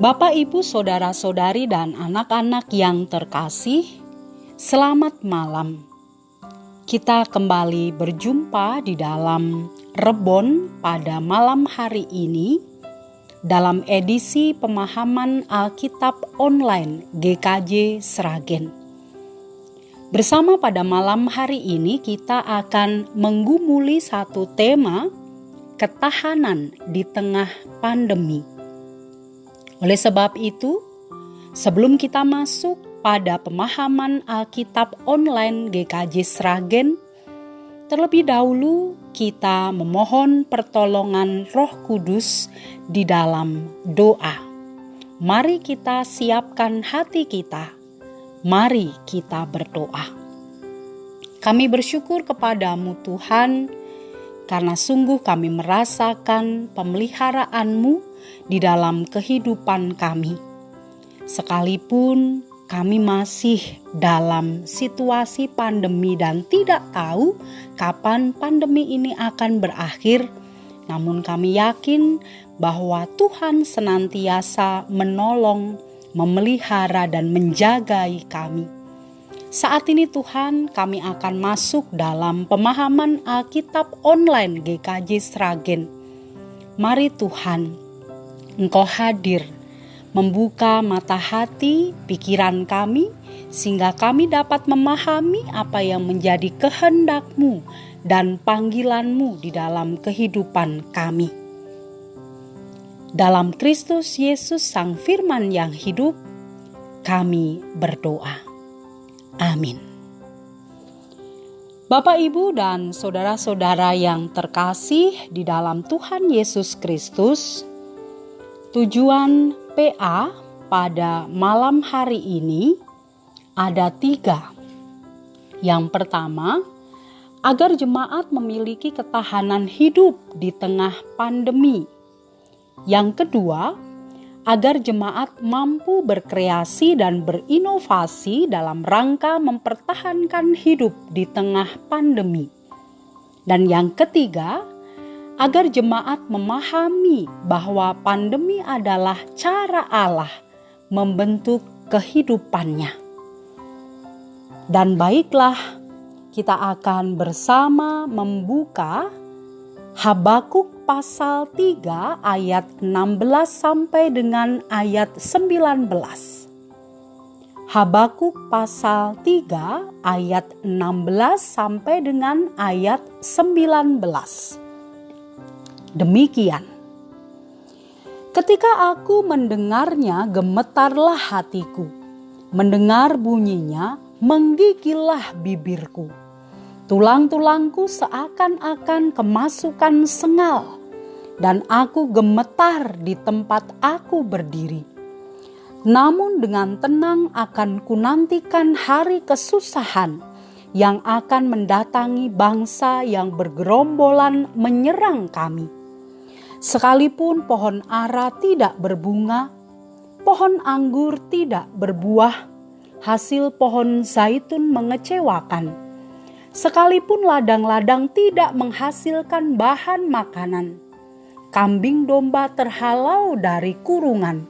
Bapak, Ibu, saudara-saudari, dan anak-anak yang terkasih, selamat malam. Kita kembali berjumpa di dalam Rebon pada malam hari ini dalam edisi pemahaman Alkitab online GKJ Sragen. Bersama pada malam hari ini kita akan menggumuli satu tema, ketahanan di tengah pandemi. Oleh sebab itu, sebelum kita masuk pada pemahaman Alkitab online GKJ Sragen, terlebih dahulu kita memohon pertolongan Roh Kudus di dalam doa. Mari kita siapkan hati kita. Mari kita berdoa. Kami bersyukur kepadamu Tuhan, karena sungguh kami merasakan pemeliharaan-Mu di dalam kehidupan kami. Sekalipun kami masih dalam situasi pandemi dan tidak tahu kapan pandemi ini akan berakhir, namun kami yakin bahwa Tuhan senantiasa menolong, memelihara dan menjagai kami. Saat ini Tuhan, kami akan masuk dalam pemahaman Alkitab online GKJ Sragen. Mari Tuhan, Engkau hadir, membuka mata hati, pikiran kami, sehingga kami dapat memahami apa yang menjadi kehendak-Mu dan panggilan-Mu di dalam kehidupan kami. Dalam Kristus Yesus Sang Firman yang hidup, kami berdoa. Amin. Bapak, Ibu, dan saudara-saudara yang terkasih di dalam Tuhan Yesus Kristus, tujuan PA pada malam hari ini ada 3. Yang pertama, agar jemaat memiliki ketahanan hidup di tengah pandemi. Yang kedua, agar jemaat mampu berkreasi dan berinovasi dalam rangka mempertahankan hidup di tengah pandemi. Dan yang ketiga, agar jemaat memahami bahwa pandemi adalah cara Allah membentuk kehidupannya. Dan baiklah, kita akan bersama membuka Habakuk pasal 3 ayat 16 sampai dengan ayat 19. Habakuk pasal 3 ayat 16 sampai dengan ayat 19. Demikian. Ketika aku mendengarnya, gemetarlah hatiku. Mendengar bunyinya, menggigillah bibirku. Tulang-tulangku seakan-akan kemasukan sengal, dan aku gemetar di tempat aku berdiri. Namun dengan tenang akan kunantikan hari kesusahan yang akan mendatangi bangsa yang bergerombolan menyerang kami. Sekalipun pohon ara tidak berbunga, pohon anggur tidak berbuah, hasil pohon zaitun mengecewakan. Sekalipun ladang-ladang tidak menghasilkan bahan makanan, kambing domba terhalau dari kurungan,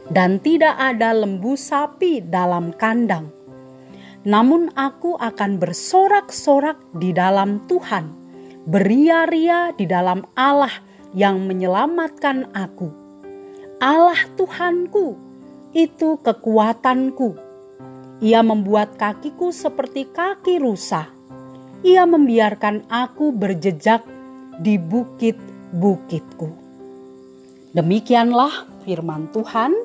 dan tidak ada lembu sapi dalam kandang. Namun aku akan bersorak-sorak di dalam Tuhan, beria-ria di dalam Allah yang menyelamatkan aku. Allah Tuhanku, itu kekuatanku. Ia membuat kakiku seperti kaki rusa. Ia membiarkan aku berjejak di bukit-bukitku. Demikianlah firman Tuhan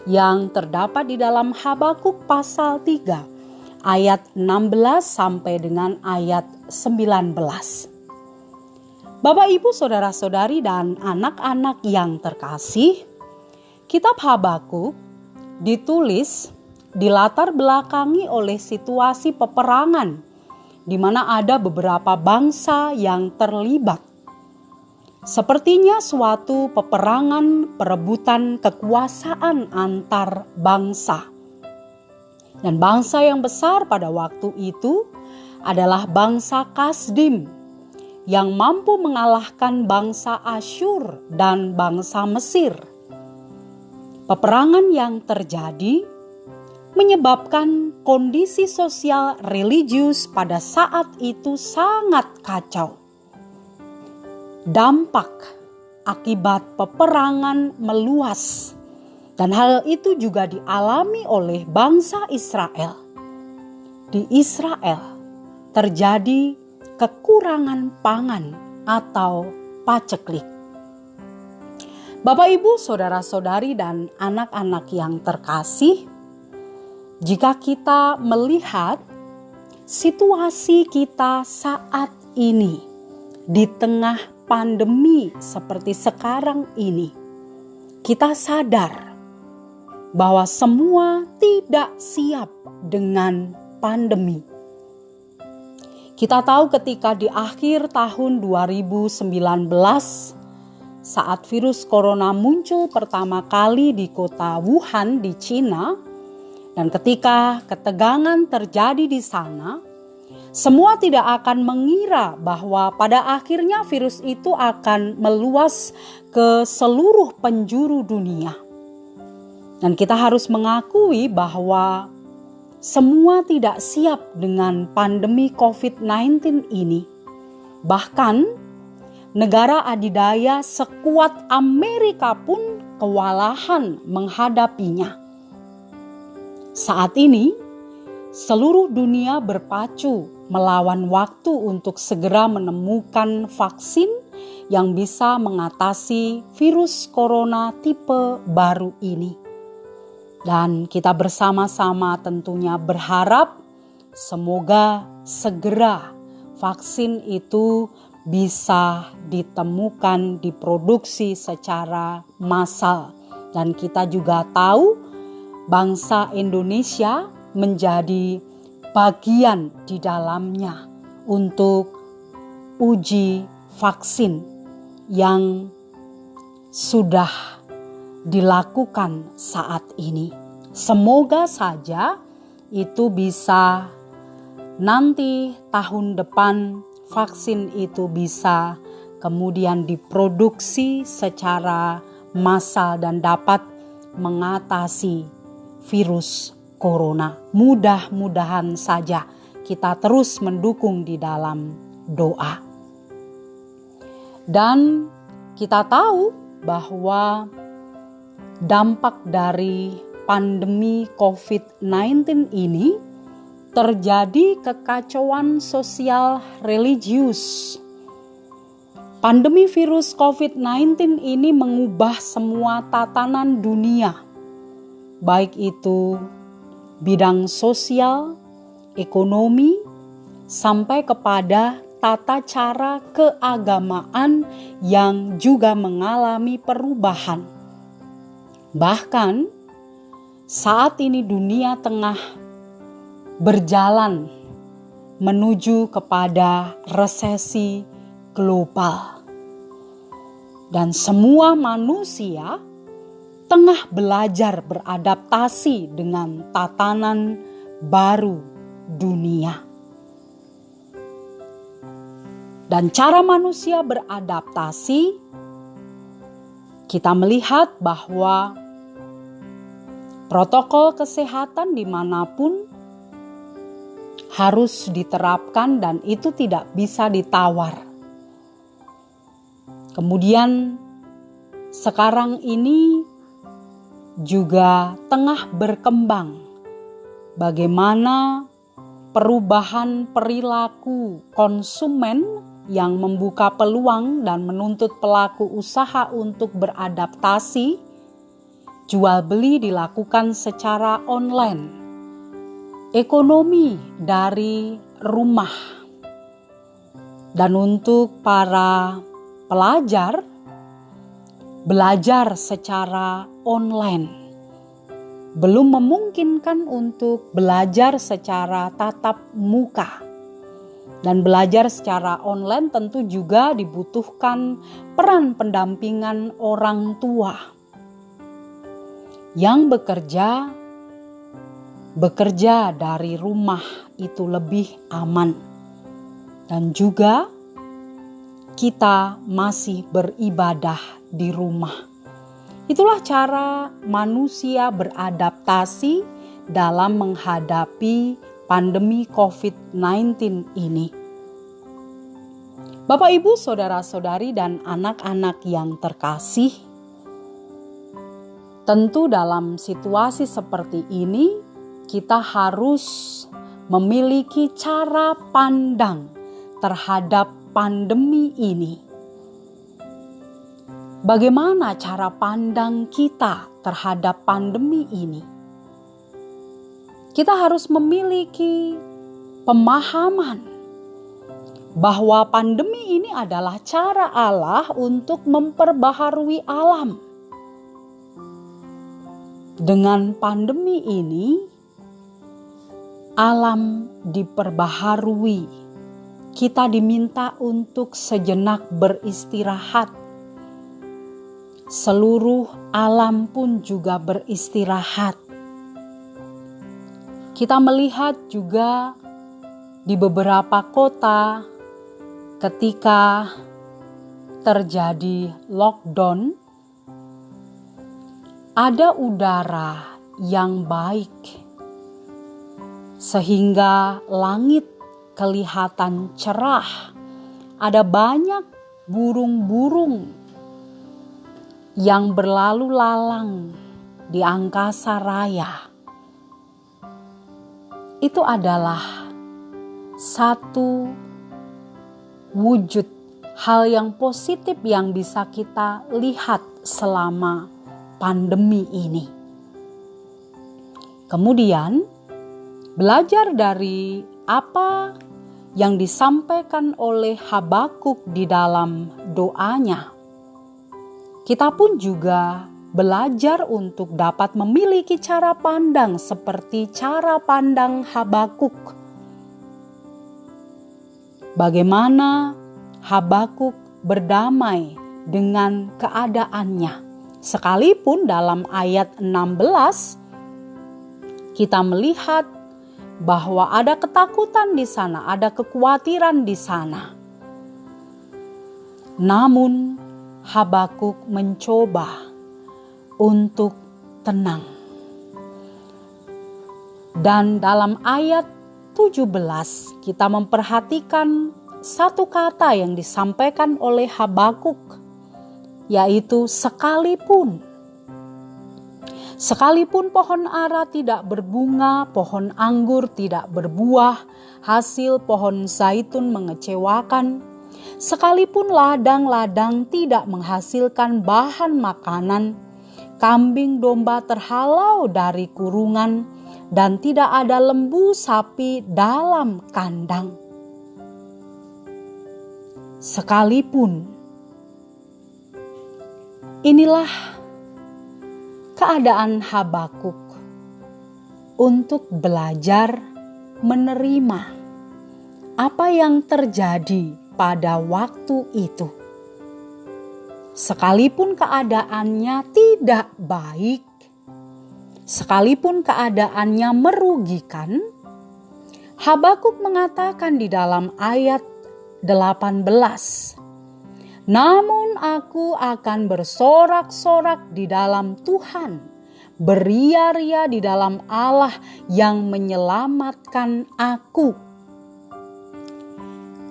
yang terdapat di dalam Habakuk pasal 3 ayat 16 sampai dengan ayat 19. Bapak, Ibu, saudara-saudari, dan anak-anak yang terkasih, kitab Habakuk ditulis dilatar belakangi oleh situasi peperangan di mana ada beberapa bangsa yang terlibat. Sepertinya suatu peperangan perebutan kekuasaan antar bangsa. Dan bangsa yang besar pada waktu itu adalah bangsa Kasdim yang mampu mengalahkan bangsa Asyur dan bangsa Mesir. Peperangan yang terjadi menyebabkan kondisi sosial religius pada saat itu sangat kacau. Dampak akibat peperangan meluas, dan hal itu juga dialami oleh bangsa Israel. Di Israel terjadi kekurangan pangan atau paceklik. Bapak, Ibu, saudara-saudari, dan anak-anak yang terkasih, jika kita melihat situasi kita saat ini di tengah pandemi seperti sekarang ini, kita sadar bahwa semua tidak siap dengan pandemi. Kita tahu ketika di akhir tahun 2019, saat virus corona muncul pertama kali di kota Wuhan di Cina, dan ketika ketegangan terjadi di sana, semua tidak akan mengira bahwa pada akhirnya virus itu akan meluas ke seluruh penjuru dunia. Dan kita harus mengakui bahwa semua tidak siap dengan pandemi COVID-19 ini. Bahkan negara adidaya sekuat Amerika pun kewalahan menghadapinya. Saat ini, seluruh dunia berpacu melawan waktu untuk segera menemukan vaksin yang bisa mengatasi virus corona tipe baru ini. Dan kita bersama-sama tentunya berharap semoga segera vaksin itu bisa ditemukan, diproduksi secara massal. Dan kita juga tahu bangsa Indonesia menjadi bagian di dalamnya untuk uji vaksin yang sudah dilakukan saat ini. Semoga saja itu bisa nanti tahun depan vaksin itu bisa kemudian diproduksi secara massal dan dapat mengatasi virus corona. Mudah-mudahan saja kita terus mendukung di dalam doa. Dan kita tahu bahwa dampak dari pandemi COVID-19 ini terjadi kekacauan sosial religius. Pandemi virus COVID-19 ini mengubah semua tatanan dunia, baik itu bidang sosial, ekonomi, sampai kepada tata cara keagamaan yang juga mengalami perubahan. Bahkan saat ini dunia tengah berjalan menuju kepada resesi global. Dan semua manusia tengah belajar beradaptasi dengan tatanan baru dunia. Dan cara manusia beradaptasi, kita melihat bahwa protokol kesehatan dimanapun harus diterapkan dan itu tidak bisa ditawar. Kemudian sekarang ini juga tengah berkembang bagaimana perubahan perilaku konsumen yang membuka peluang dan menuntut pelaku usaha untuk beradaptasi. Jual beli dilakukan secara online. Ekonomi dari rumah. Dan untuk para pelajar, belajar secara online. Belum memungkinkan untuk belajar secara tatap muka. Dan belajar secara online tentu juga dibutuhkan peran pendampingan orang tua yang bekerja dari rumah itu lebih aman. Dan juga kita masih beribadah di rumah. Itulah cara manusia beradaptasi dalam menghadapi pandemi COVID-19 ini. Bapak, Ibu, saudara-saudari, dan anak-anak yang terkasih, tentu dalam situasi seperti ini kita harus memiliki cara pandang terhadap pandemi ini. Bagaimana cara pandang kita terhadap pandemi ini? Kita harus memiliki pemahaman bahwa pandemi ini adalah cara Allah untuk memperbaharui alam. Dengan pandemi ini, alam diperbaharui. Kita diminta untuk sejenak beristirahat. Seluruh alam pun juga beristirahat. Kita melihat juga di beberapa kota ketika terjadi lockdown, ada udara yang baik sehingga langit kelihatan cerah. Ada banyak burung-burung yang berlalu lalang di angkasa raya. Itu adalah satu wujud hal yang positif yang bisa kita lihat selama pandemi ini. Kemudian, belajar dari apa yang disampaikan oleh Habakuk di dalam doanya, kita pun juga belajar untuk dapat memiliki cara pandang seperti cara pandang Habakuk. Bagaimana Habakuk berdamai dengan keadaannya. Sekalipun dalam ayat 16 kita melihat bahwa ada ketakutan di sana, ada kekhawatiran di sana. Namun Habakuk mencoba untuk tenang. Dan dalam ayat 17 kita memperhatikan satu kata yang disampaikan oleh Habakuk, yaitu sekalipun. Sekalipun pohon ara tidak berbunga, pohon anggur tidak berbuah, hasil pohon zaitun mengecewakan, sekalipun ladang-ladang tidak menghasilkan bahan makanan, kambing domba terhalau dari kurungan, dan tidak ada lembu sapi dalam kandang. Sekalipun, inilah keadaan Habakuk untuk belajar menerima apa yang terjadi pada waktu itu. Sekalipun keadaannya tidak baik, sekalipun keadaannya merugikan, Habakuk mengatakan di dalam ayat 18, namun aku akan bersorak-sorak di dalam Tuhan, beria-ria di dalam Allah yang menyelamatkan aku.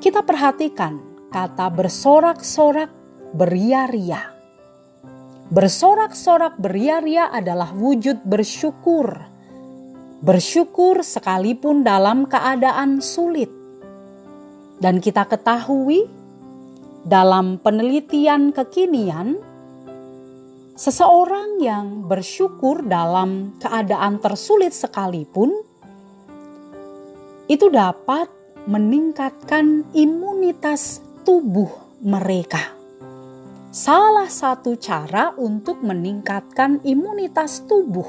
Kita perhatikan kata bersorak-sorak, beria-ria. Bersorak-sorak, beria-ria adalah wujud bersyukur. Bersyukur sekalipun dalam keadaan sulit. Dan kita ketahui dalam penelitian kekinian, seseorang yang bersyukur dalam keadaan tersulit sekalipun, itu dapat meningkatkan imunitas tubuh mereka. Salah satu cara untuk meningkatkan imunitas tubuh,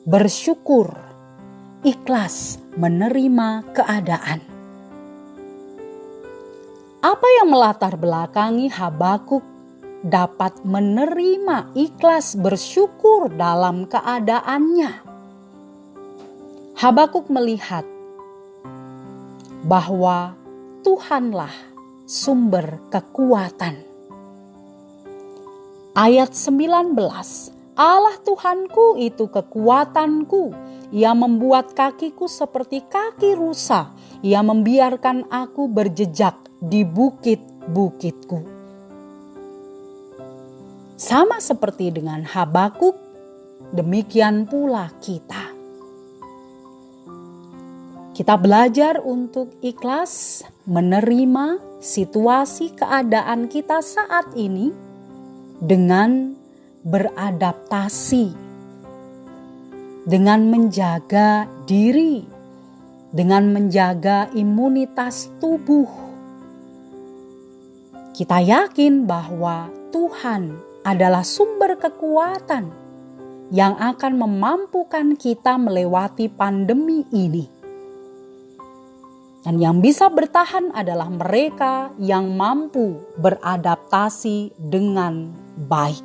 bersyukur, ikhlas menerima keadaan. Apa yang melatar belakangi Habakuk dapat menerima ikhlas bersyukur dalam keadaannya? Habakuk melihat bahwa Tuhanlah sumber kekuatan. Ayat 19, Allah Tuhanku itu kekuatanku, Ia membuat kakiku seperti kaki rusa, Ia membiarkan aku berjejak di bukit-bukitku. Sama seperti dengan Habakuk, demikian pula kita. Kita belajar untuk ikhlas menerima situasi keadaan kita saat ini dengan beradaptasi, dengan menjaga diri, dengan menjaga imunitas tubuh. Kita yakin bahwa Tuhan adalah sumber kekuatan yang akan memampukan kita melewati pandemi ini. Dan yang bisa bertahan adalah mereka yang mampu beradaptasi dengan baik.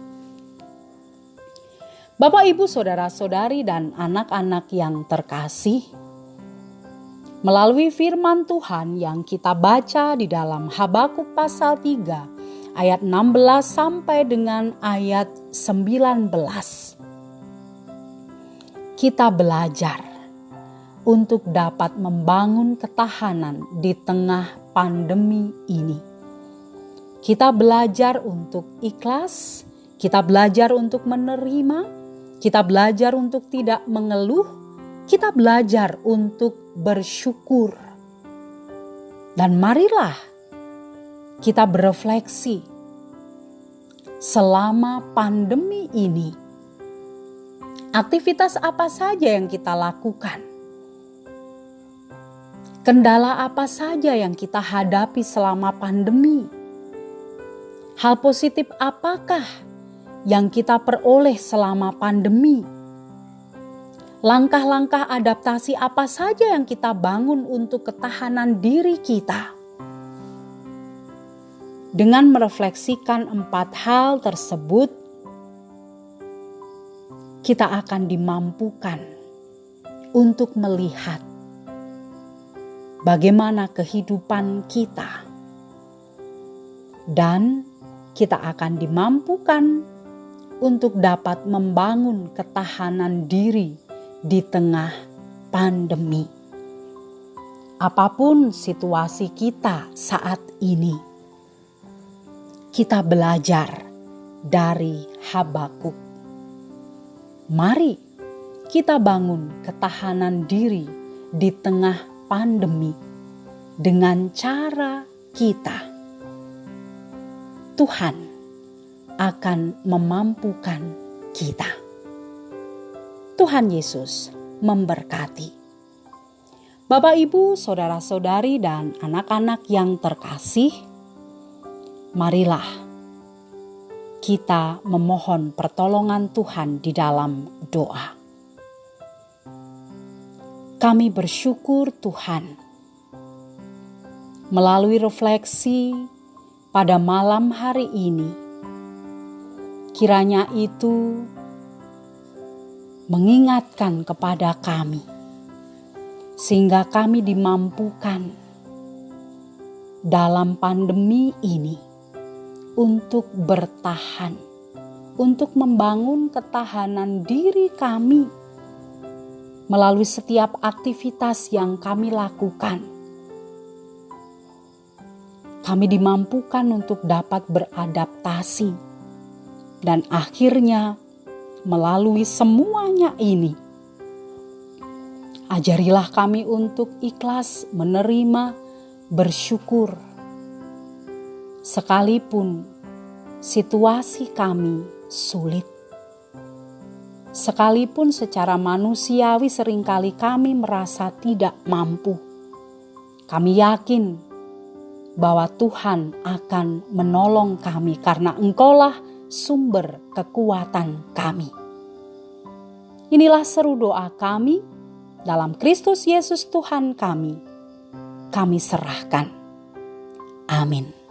Bapak, Ibu, saudara-saudari, dan anak-anak yang terkasih, melalui firman Tuhan yang kita baca di dalam Habakuk pasal 3 ayat 16 sampai dengan ayat 19, kita belajar untuk dapat membangun ketahanan di tengah pandemi ini. Kita belajar untuk ikhlas, kita belajar untuk menerima, kita belajar untuk tidak mengeluh, kita belajar untuk bersyukur. Dan marilah kita berefleksi selama pandemi ini, aktivitas apa saja yang kita lakukan? Kendala apa saja yang kita hadapi selama pandemi? Hal positif apakah yang kita peroleh selama pandemi? Langkah-langkah adaptasi apa saja yang kita bangun untuk ketahanan diri kita? Dengan merefleksikan 4 hal tersebut, kita akan dimampukan untuk melihat bagaimana kehidupan kita, dan kita akan dimampukan untuk dapat membangun ketahanan diri di tengah pandemi. Apapun situasi kita saat ini, kita belajar dari Habakuk. Mari kita bangun ketahanan diri di tengah pandemi dengan cara kita. Tuhan akan memampukan kita. Tuhan Yesus memberkati. Bapak, Ibu, saudara-saudari, dan anak-anak yang terkasih, marilah kita memohon pertolongan Tuhan di dalam doa. Kami bersyukur Tuhan, melalui refleksi pada malam hari ini, kiranya itu mengingatkan kepada kami, sehingga kami dimampukan dalam pandemi ini untuk bertahan, untuk membangun ketahanan diri kami melalui setiap aktivitas yang kami lakukan. Kami dimampukan untuk dapat beradaptasi, dan akhirnya melalui semuanya ini, ajarilah kami untuk ikhlas menerima, bersyukur, sekalipun situasi kami sulit. Sekalipun secara manusiawi seringkali kami merasa tidak mampu, kami yakin bahwa Tuhan akan menolong kami karena Engkaulah sumber kekuatan kami. Inilah seru doa kami dalam Kristus Yesus Tuhan kami serahkan. Amin.